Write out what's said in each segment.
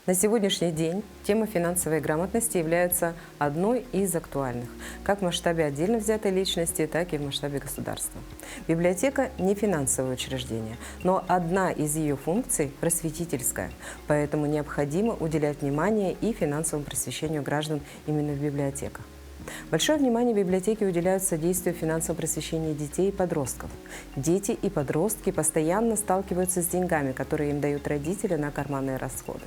На сегодняшний день тема финансовой грамотности является одной из актуальных, как в масштабе отдельно взятой личности, так и в масштабе государства. Библиотека – не финансовое учреждение, но одна из ее функций – просветительская, поэтому необходимо уделять внимание и финансовому просвещению граждан именно в библиотеках. Большое внимание библиотеки уделяют содействию финансового просвещения детей и подростков. Дети и подростки постоянно сталкиваются с деньгами, которые им дают родители на карманные расходы.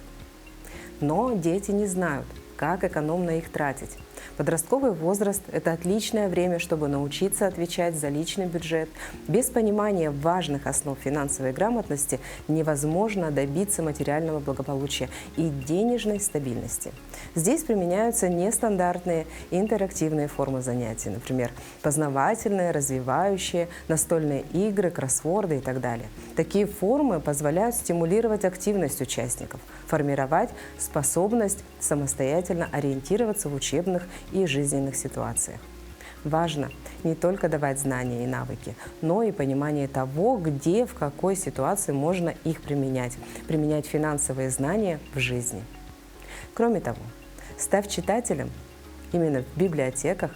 Но дети не знают, как экономно их тратить. Подростковый возраст – это отличное время, чтобы научиться отвечать за личный бюджет. Без понимания важных основ финансовой грамотности невозможно добиться материального благополучия и денежной стабильности. Здесь применяются нестандартные интерактивные формы занятий, например, познавательные, развивающие, настольные игры, кроссворды и так далее. Такие формы позволяют стимулировать активность участников, формировать способность самостоятельно ориентироваться в учебных и жизненных ситуациях. Важно не только давать знания и навыки, но и понимание того, где, в какой ситуации можно их применять финансовые знания в жизни. Кроме того, став читателем именно в библиотеках,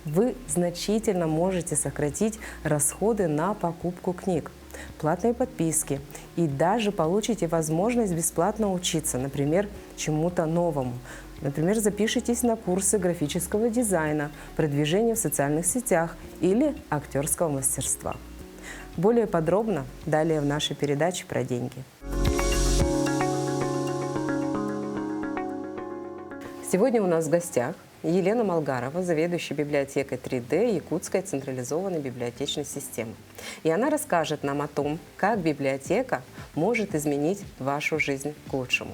вы значительно можете сократить расходы на покупку книг, платные подписки и даже получите возможность бесплатно учиться, например, чему-то новому. Например, запишитесь на курсы графического дизайна, продвижения в социальных сетях или актерского мастерства. Более подробно далее в нашей передаче про деньги. Сегодня у нас в гостях Елена Малгарова, заведующая библиотекой 3D Якутской централизованной библиотечной системы. И она расскажет нам о том, как библиотека может изменить вашу жизнь к лучшему.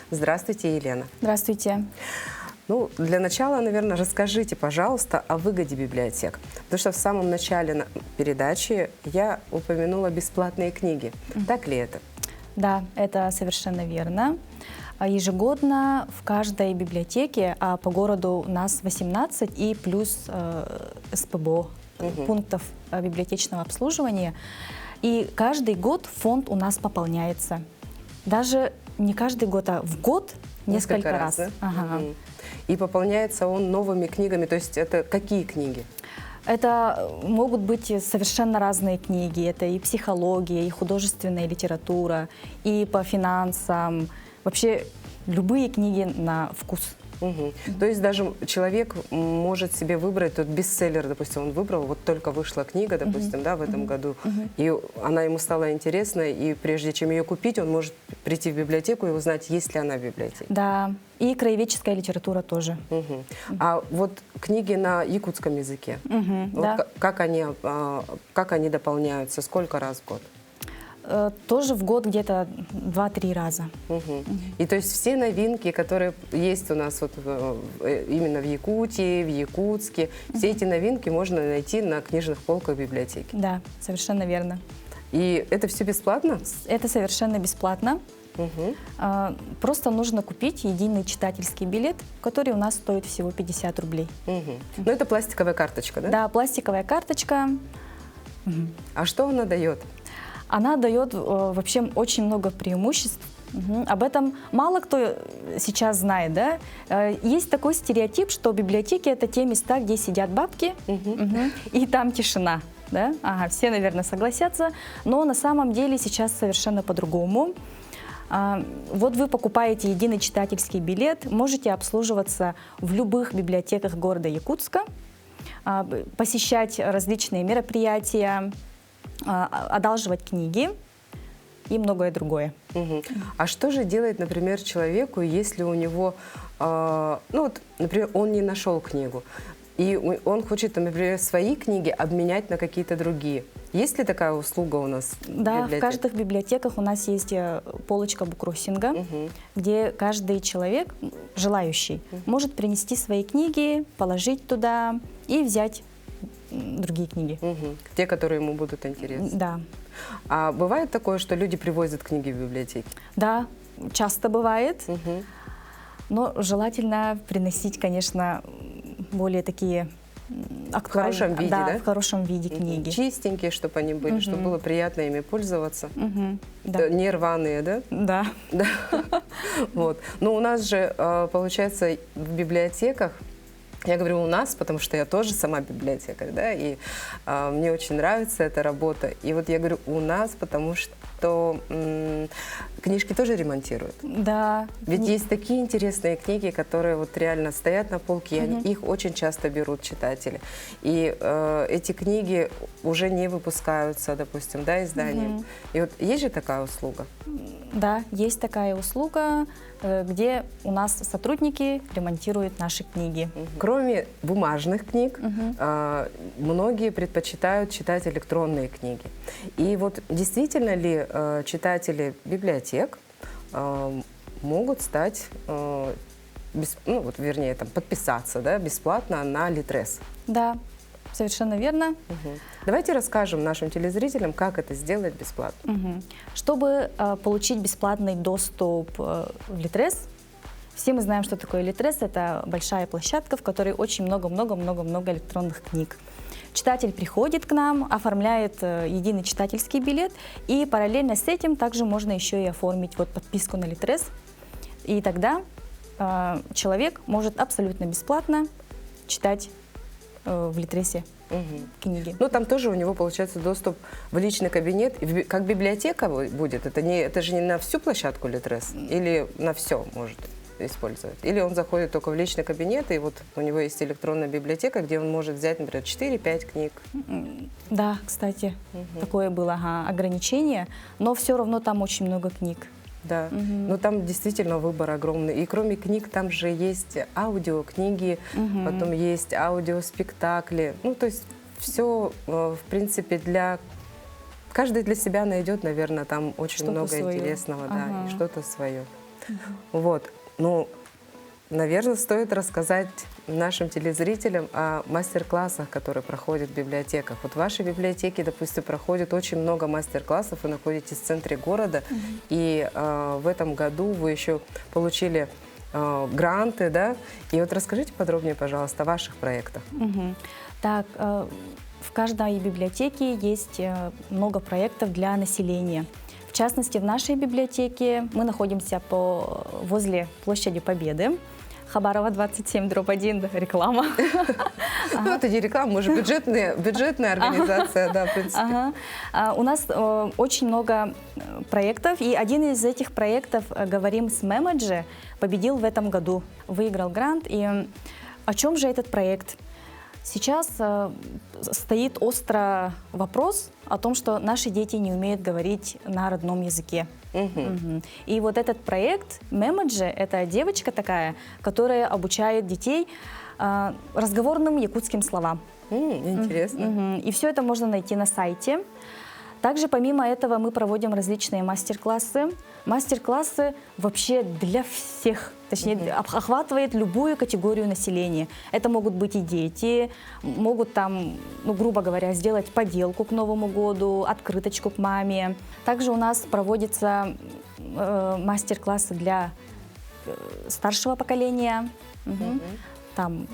Здравствуйте, Елена. Здравствуйте. Ну, для начала, наверное, расскажите, пожалуйста, о выгоде библиотек. Потому что в самом начале передачи я упомянула бесплатные книги. Так ли это? Да, это совершенно верно. Ежегодно в каждой библиотеке, а по городу у нас 18 и плюс СПБО, пунктов библиотечного обслуживания, и каждый год фонд у нас пополняется. Даже не каждый год, а в год несколько раз. Да? Ага. И пополняется он новыми книгами, то есть это какие книги? Это могут быть совершенно разные книги. Это и психология, и художественная литература, и по финансам. Вообще любые книги на вкус. То есть даже человек может себе выбрать тот бестселлер, допустим, он выбрал, вот только вышла книга, допустим, да, в этом году, и она ему стала интересна, и прежде чем ее купить, он может прийти в библиотеку и узнать, есть ли она в библиотеке. Да, и краеведческая литература тоже. А вот книги на якутском языке, вот да. как они дополняются, сколько раз в год? Тоже в год где-то 2-3 раза. И то есть все новинки, которые есть у нас вот именно в Якутии, в Якутске, все эти новинки можно найти на книжных полках библиотеки. Да, совершенно верно. И это все бесплатно? Это совершенно бесплатно. Просто нужно купить единый читательский билет, который у нас стоит всего 50 рублей. Ну, это пластиковая карточка, да? Да, пластиковая карточка. А что она дает? Она дает вообще очень много преимуществ. Об этом мало кто сейчас знает, да? Есть такой стереотип, что библиотеки — это те места, где сидят бабки, и там тишина. Да? Ага, все, наверное, согласятся. Но на самом деле сейчас совершенно по-другому. Вот вы покупаете единый читательский билет, можете обслуживаться в любых библиотеках города Якутска, посещать различные мероприятия, одалживать книги и многое другое. А что же делает, например, человеку, если у него, ну вот, например, он не нашел книгу, и он хочет, например, свои книги обменять на какие-то другие? Есть ли такая услуга у нас в библиотеке? В каждых библиотеках у нас есть полочка буккроссинга, где каждый человек, желающий, может принести свои книги, положить туда и взять другие книги. Те, которые ему будут интересны. Да. А бывает такое, что люди привозят книги в библиотеки? Да, часто бывает. Но желательно приносить, конечно, более такие В хорошем виде, да? в хорошем виде книги. Чистенькие, чтобы они были, чтобы было приятно ими пользоваться. Да. Не рваные, да? Да. Да. Вот. Но у нас же, получается, в библиотеках, я говорю у нас, потому что я тоже сама библиотекарь, да, и мне очень нравится эта работа. И вот я говорю у нас, потому что книжки тоже ремонтируют. Да. Ведь есть такие интересные книги, которые вот реально стоят на полке, и их очень часто берут читатели. И эти книги уже не выпускаются, допустим, да, изданием. И вот есть же такая услуга? Да, есть такая услуга, где у нас сотрудники ремонтируют наши книги. Кроме бумажных книг, многие предпочитают читать электронные книги. И вот действительно ли читатели библиотек могут стать, вернее, там, подписаться, да, бесплатно на Литрес? Да, совершенно верно. Давайте расскажем нашим телезрителям, как это сделать бесплатно. Чтобы получить бесплатный доступ в Литрес, все мы знаем, что такое Литрес. Это большая площадка, в которой очень много-много-много-много электронных книг. Читатель приходит к нам, оформляет единый читательский билет, и параллельно с этим также можно еще и оформить вот подписку на Литрес. И тогда человек может абсолютно бесплатно читать в Литресе книги. Ну, там тоже у него получается доступ в личный кабинет. Как библиотека будет? Это же не на всю площадку Литрес? Или на все может использовать? Или он заходит только в личный кабинет, и вот у него есть электронная библиотека, где он может взять, например, 4-5 книг? Да, кстати, такое было ограничение, но все равно там очень много книг. Да, но там действительно выбор огромный. И кроме книг там же есть аудиокниги, потом есть аудиоспектакли. Ну, то есть все, в принципе, каждый для себя найдет, наверное, там очень Что-то много свое. интересного, да, и что-то свое. Вот, ну, наверное, стоит рассказать нашим телезрителям о мастер-классах, которые проходят в библиотеках. Вот в вашей библиотеке, допустим, проходит очень много мастер-классов, вы находитесь в центре города, и в этом году вы еще получили гранты, да? И вот расскажите подробнее, пожалуйста, о ваших проектах. Так, в каждой библиотеке есть много проектов для населения. В частности, в нашей библиотеке мы находимся возле площади Победы. Хабарова 27/1, реклама. Ну, это не реклама, мы же бюджетная организация, да, в принципе. У нас очень много проектов, и один из этих проектов «Говорим с Мемеджи» победил в этом году, выиграл грант. И о чем же этот проект? Сейчас стоит остро вопрос о том, что наши дети не умеют говорить на родном языке. И вот этот проект «Мемеджи» — это девочка такая, которая обучает детей разговорным якутским словам. Интересно. И все это можно найти на сайте. Также помимо этого мы проводим различные мастер-классы. Мастер-классы вообще для всех, точнее, охватывает любую категорию населения. Это могут быть и дети, могут там, ну, грубо говоря, сделать поделку к Новому году, открыточку к маме. Также у нас проводятся мастер-классы для старшего поколения. Там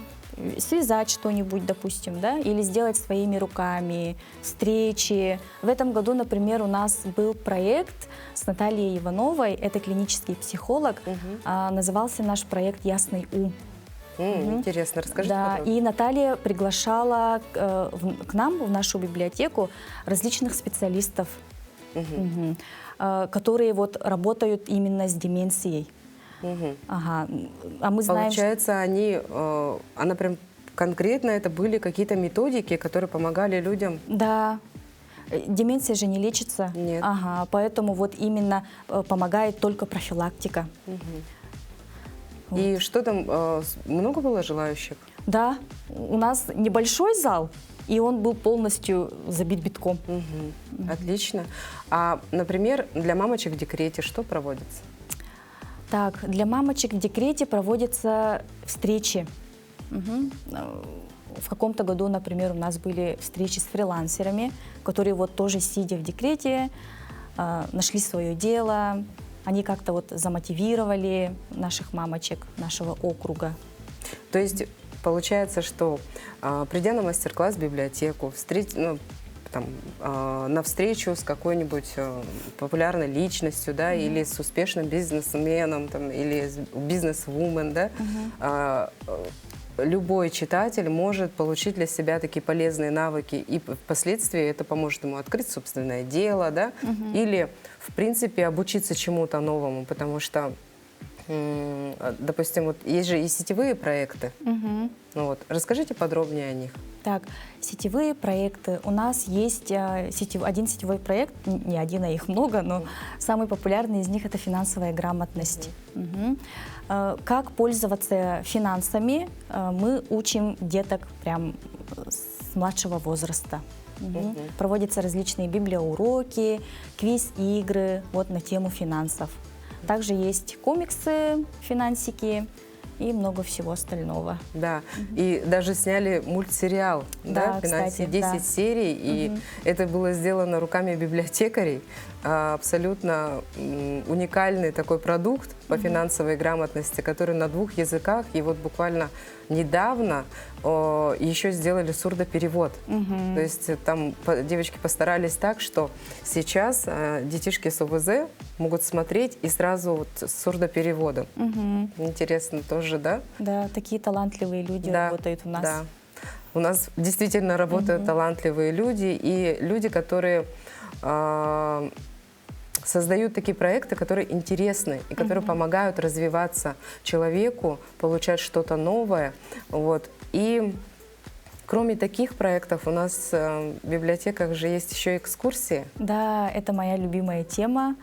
связать что-нибудь, допустим, да, или сделать своими руками, встречи. В этом году, например, у нас был проект с Натальей Ивановой, это клинический психолог, назывался наш проект «Ясный ум». Интересно, расскажите Да, подробнее. и Наталья приглашала к нам, в нашу библиотеку, различных специалистов, которые вот работают именно с деменцией. Ага. А мы знаем, Получается, она прям конкретно это были какие-то методики, которые помогали людям? Да. Деменция же не лечится. Нет. Ага, поэтому вот именно помогает только профилактика. И что там, много было желающих? Да, у нас небольшой зал, и он был полностью забит битком. Отлично. А, например, для мамочек в декрете что проводится? Так, для мамочек в декрете проводятся встречи. В каком-то году, например, у нас были встречи с фрилансерами, которые вот тоже, сидя в декрете, нашли свое дело. Они как-то вот замотивировали наших мамочек, нашего округа. То есть получается, что придя на мастер-класс в библиотеку, на встречу с какой-нибудь популярной личностью, да, или с успешным бизнесменом, там, или с бизнес-вумен, да, любой читатель может получить для себя такие полезные навыки, и впоследствии это поможет ему открыть собственное дело, да, или, в принципе, обучиться чему-то новому, потому что, допустим, вот есть же и сетевые проекты. Ну, вот. Расскажите подробнее о них. Так, сетевые проекты. У нас есть один сетевой проект, не один, а их много, но самый популярный из них — это финансовая грамотность. Как пользоваться финансами, мы учим деток прям с младшего возраста. Проводятся различные библиоуроки, квиз-игры вот на тему финансов. Также есть комиксы, финансики и много всего остального. Да, и даже сняли мультсериал, да, кстати, 10 серий, и это было сделано руками библиотекарей. Абсолютно уникальный такой продукт по финансовой грамотности, который на 2 языках, и вот буквально недавно еще сделали сурдоперевод. То есть там девочки постарались так, что сейчас детишки с ОВЗ могут смотреть и сразу вот с сурдопереводом. Интересно тоже, да? Да, такие талантливые люди работают у нас. Да. У нас действительно работают талантливые люди, и люди, которые создают такие проекты, которые интересны и которые помогают развиваться человеку, получать что-то новое. Вот. И кроме таких проектов у нас в библиотеках же есть еще экскурсии. Да, это моя любимая тема.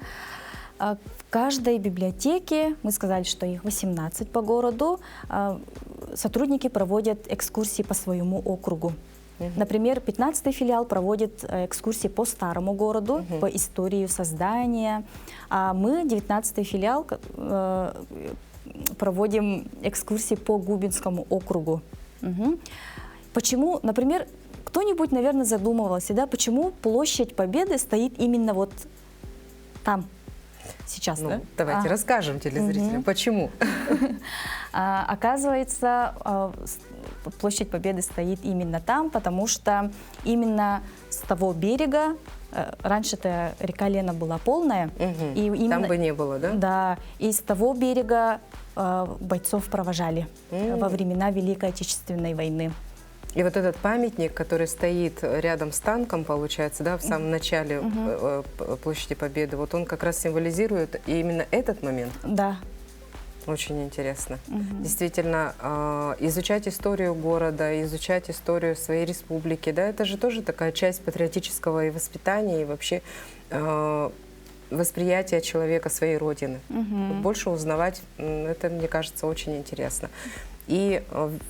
В каждой библиотеке, мы сказали, что их 18 по городу, сотрудники проводят экскурсии по своему округу. Например, 15-й филиал проводит экскурсии по старому городу, по истории создания, а мы, 19-й филиал, проводим экскурсии по Губинскому округу. Почему, например, кто-нибудь, наверное, задумывался, да, почему Площадь Победы стоит именно вот там? Сейчас, да? Давайте расскажем телезрителям, почему. Оказывается, Площадь Победы стоит именно там, потому что именно с того берега, раньше-то река Лена была полная, и именно, там бы не было, да? Да, и с того берега бойцов провожали во времена Великой Отечественной войны. И вот этот памятник, который стоит рядом с танком, получается, да, в самом начале Площади Победы, вот он как раз символизирует именно этот момент. Да. Очень интересно. Действительно, изучать историю города, изучать историю своей республики, да, это же тоже такая часть патриотического и воспитания, и вообще восприятия человека своей родины. Больше узнавать, это, мне кажется, очень интересно. И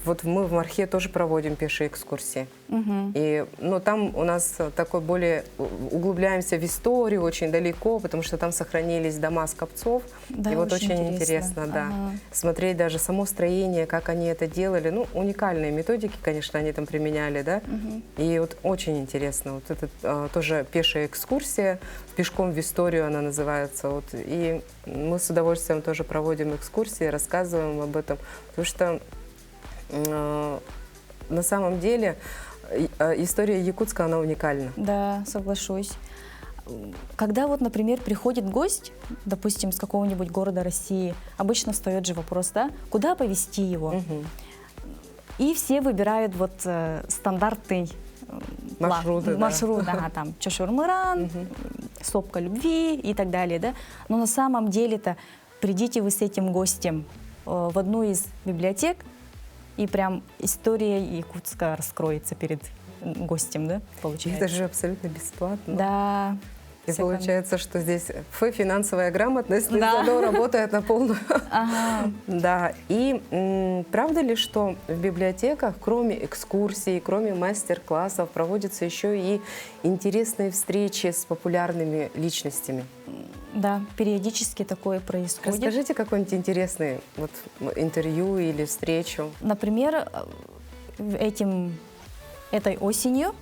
вот мы в Мархе тоже проводим пешие экскурсии. И, там у нас такой более углубляемся в историю очень далеко, потому что там сохранились дома скопцов. Да, и вот очень интересно, да, смотреть даже само строение, как они это делали. Ну, уникальные методики, конечно, они там применяли, да. И вот очень интересно. Вот это тоже пешая экскурсия, пешком в историю она называется. Вот. И мы с удовольствием тоже проводим экскурсии, рассказываем об этом, потому что на самом деле история Якутска, она уникальна. Да, соглашусь. Когда вот, например, приходит гость, допустим, с какого-нибудь города России, обычно встает же вопрос, да, куда повезти его? И все выбирают вот стандартный маршрут, да, там Чошур-Мыран, Сопка любви и так далее, да. Но на самом деле-то придите вы с этим гостем в одну из библиотек, и прям история Якутска раскроется перед гостем, да, получается. Это же абсолютно бесплатно. Да. И получается, что здесь финансовая грамотность работает на полную. Да. И правда ли, что в библиотеках, кроме экскурсий, кроме мастер-классов, проводятся еще и интересные встречи с популярными личностями? Да, периодически такое происходит. Расскажите какой-нибудь интересный вот интервью или встречу. Например, этой осенью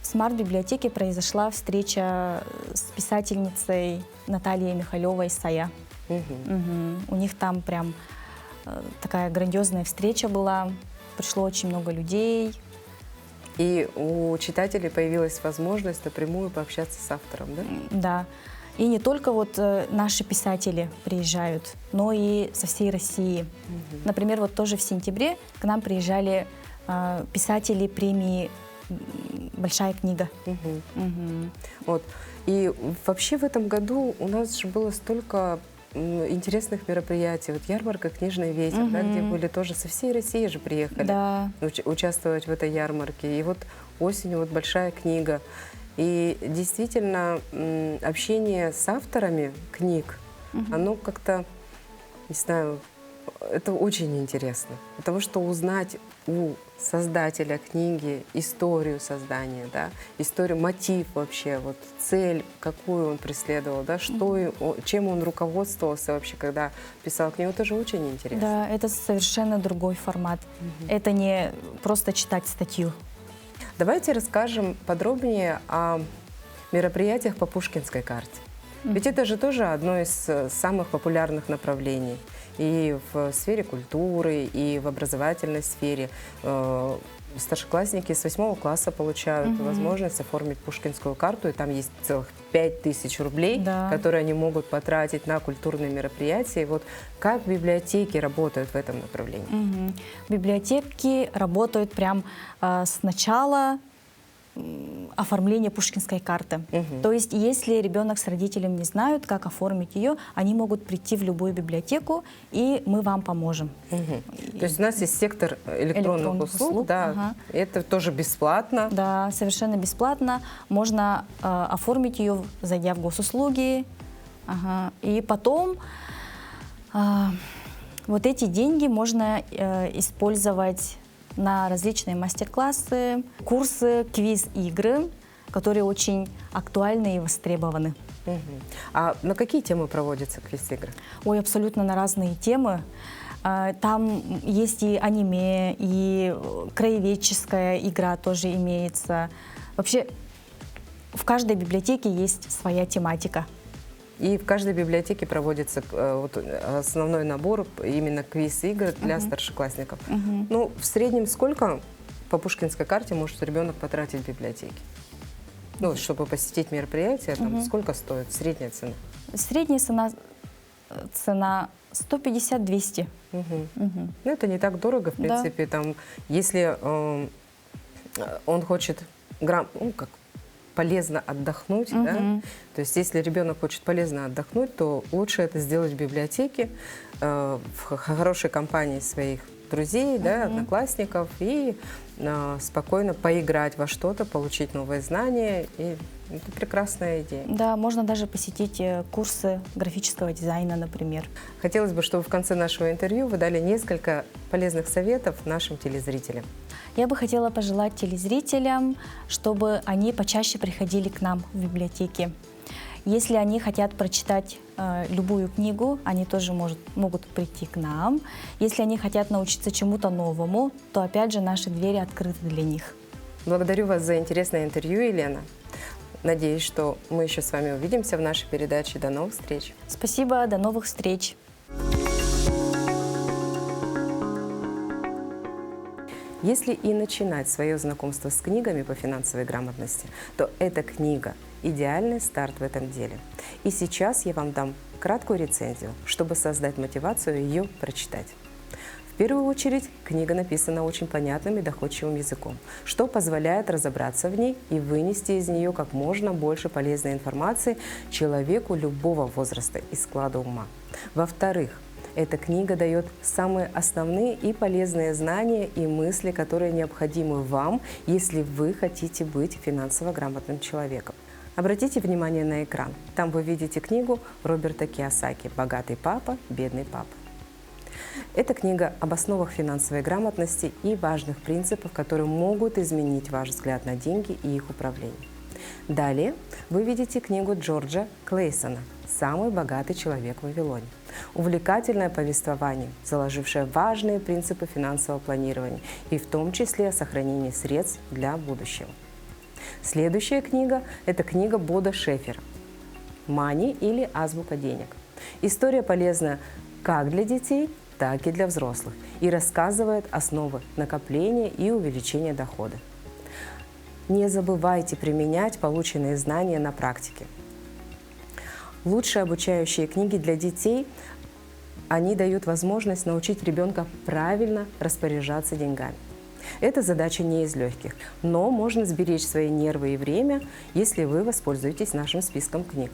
в Смарт-библиотеке произошла встреча с писательницей Натальей Михалевой «Сая». У них там прям такая грандиозная встреча была. пришло очень много людей. И у читателей появилась возможность напрямую пообщаться с автором, да? Да. И не только вот наши писатели приезжают, но и со всей России. Например, вот тоже в сентябре к нам приезжали писатели премии «Большая книга». Вот. И вообще в этом году у нас же было столько интересных мероприятий. Вот ярмарка «Книжный ветер», да, где были тоже со всей России же приехали Да. участвовать в этой ярмарке. И вот осенью вот «Большая книга». И действительно общение с авторами книг, оно как-то, не знаю, это очень интересно. Потому что узнать у создателя книги историю создания, да, историю, мотив вообще, вот цель, какую он преследовал, да, чем он руководствовался вообще, когда писал книгу, это же очень интересно. Да, это совершенно другой формат. Это не просто читать статью. Давайте расскажем подробнее о мероприятиях по Пушкинской карте. Ведь это же тоже одно из самых популярных направлений и в сфере культуры, и в образовательной сфере. Старшеклассники с 8 класса получают возможность оформить Пушкинскую карту, и там есть целых 5000 рублей, Да. которые они могут потратить на культурные мероприятия. И вот как библиотеки работают в этом направлении? Библиотеки работают прям с начала оформления Пушкинской карты. То есть, если ребенок с родителем не знают, как оформить ее, они могут прийти в любую библиотеку, и мы вам поможем. То есть у нас есть сектор электронных услуг, да, это тоже бесплатно. Да, совершенно бесплатно. Можно оформить ее, зайдя в госуслуги. И потом вот эти деньги можно использовать на различные мастер-классы, курсы, квиз-игры, которые очень актуальны и востребованы. А на какие темы проводятся квиз-игры? Ой, абсолютно на разные темы. Там есть и аниме, и краеведческая игра тоже имеется. Вообще в каждой библиотеке есть своя тематика. И в каждой библиотеке проводится вот, основной набор именно квиз-игр для старшеклассников. Ну, в среднем сколько по Пушкинской карте может ребенок потратить в библиотеке? Ну, чтобы посетить мероприятие, там, сколько стоит средняя цена? Средняя цена 150-200. Ну, это не так дорого, в принципе. Там, если он хочет полезно отдохнуть, да? То есть если ребенок хочет полезно отдохнуть, то лучше это сделать в библиотеке, в хорошей компании своих друзей, да, одноклассников, и спокойно поиграть во что-то, получить новые знания. И это прекрасная идея. Да, можно даже посетить курсы графического дизайна, например. Хотелось бы, чтобы в конце нашего интервью вы дали несколько полезных советов нашим телезрителям. Я бы хотела пожелать телезрителям, чтобы они почаще приходили к нам в библиотеки. Если они хотят прочитать любую книгу, они тоже могут прийти к нам. Если они хотят научиться чему-то новому, то опять же наши двери открыты для них. Благодарю вас за интересное интервью, Елена. Надеюсь, что мы еще с вами увидимся в нашей передаче. До новых встреч. Спасибо, до новых встреч. Если и начинать свое знакомство с книгами по финансовой грамотности, то эта книга – идеальный старт в этом деле. И сейчас я вам дам краткую рецензию, чтобы создать мотивацию ее прочитать. В первую очередь, книга написана очень понятным и доходчивым языком, что позволяет разобраться в ней и вынести из нее как можно больше полезной информации человеку любого возраста и склада ума. Во-вторых, эта книга дает самые основные и полезные знания и мысли, которые необходимы вам, если вы хотите быть финансово грамотным человеком. Обратите внимание на экран. Там вы видите книгу Роберта Кийосаки «Богатый папа, бедный папа». Это книга об основах финансовой грамотности и важных принципах, которые могут изменить ваш взгляд на деньги и их управление. Далее вы видите книгу Джорджа Клейсона «Самый богатый человек в Вавилоне». Увлекательное повествование, заложившее важные принципы финансового планирования и в том числе о сохранении средств для будущего. Следующая книга – это книга Бода Шефера «Мани» или «Азбука денег». История полезна как для детей, так и для взрослых и рассказывает основы накопления и увеличения дохода. Не забывайте применять полученные знания на практике. Лучшие обучающие книги для детей, они дают возможность научить ребенка правильно распоряжаться деньгами. Эта задача не из легких, но можно сберечь свои нервы и время, если вы воспользуетесь нашим списком книг.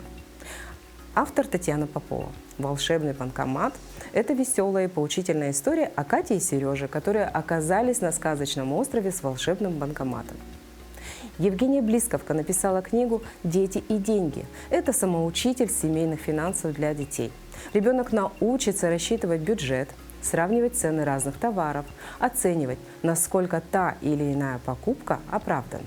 Автор Татьяна Попова. «Волшебный банкомат» – это веселая и поучительная история о Кате и Сереже, которые оказались на сказочном острове с волшебным банкоматом. Евгения Близковка написала книгу «Дети и деньги». Это самоучитель семейных финансов для детей. Ребенок научится рассчитывать бюджет, сравнивать цены разных товаров, оценивать, насколько та или иная покупка оправдана.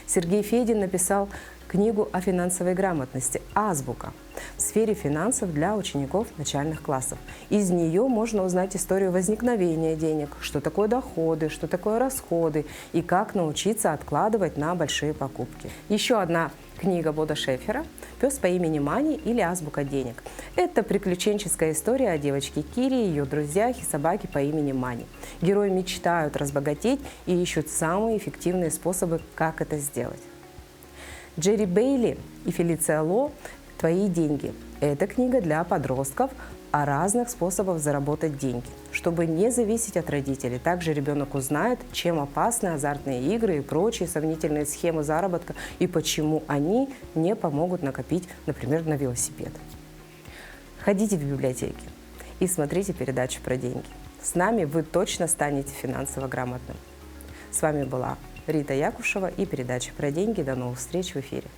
Сергей Федин написал книгу о финансовой грамотности «Азбука» в сфере финансов для учеников начальных классов. Из нее можно узнать историю возникновения денег, что такое доходы, что такое расходы и как научиться откладывать на большие покупки. Еще одна книга Бода Шефера «Пес по имени Мани» или «Азбука денег». Это приключенческая история о девочке Кире, ее друзьях и собаке по имени Мани. Герои мечтают разбогатеть и ищут самые эффективные способы, как это сделать. Джерри Бейли и Фелиция Ло «Твои деньги». Это книга для подростков о разных способах заработать деньги. Чтобы не зависеть от родителей, также ребенок узнает, чем опасны азартные игры и прочие сомнительные схемы заработка и почему они не помогут накопить, например, на велосипед. Ходите в библиотеки и смотрите передачу про деньги. С нами вы точно станете финансово грамотным. С вами была Рита Якушева и передача про деньги. До новых встреч в эфире.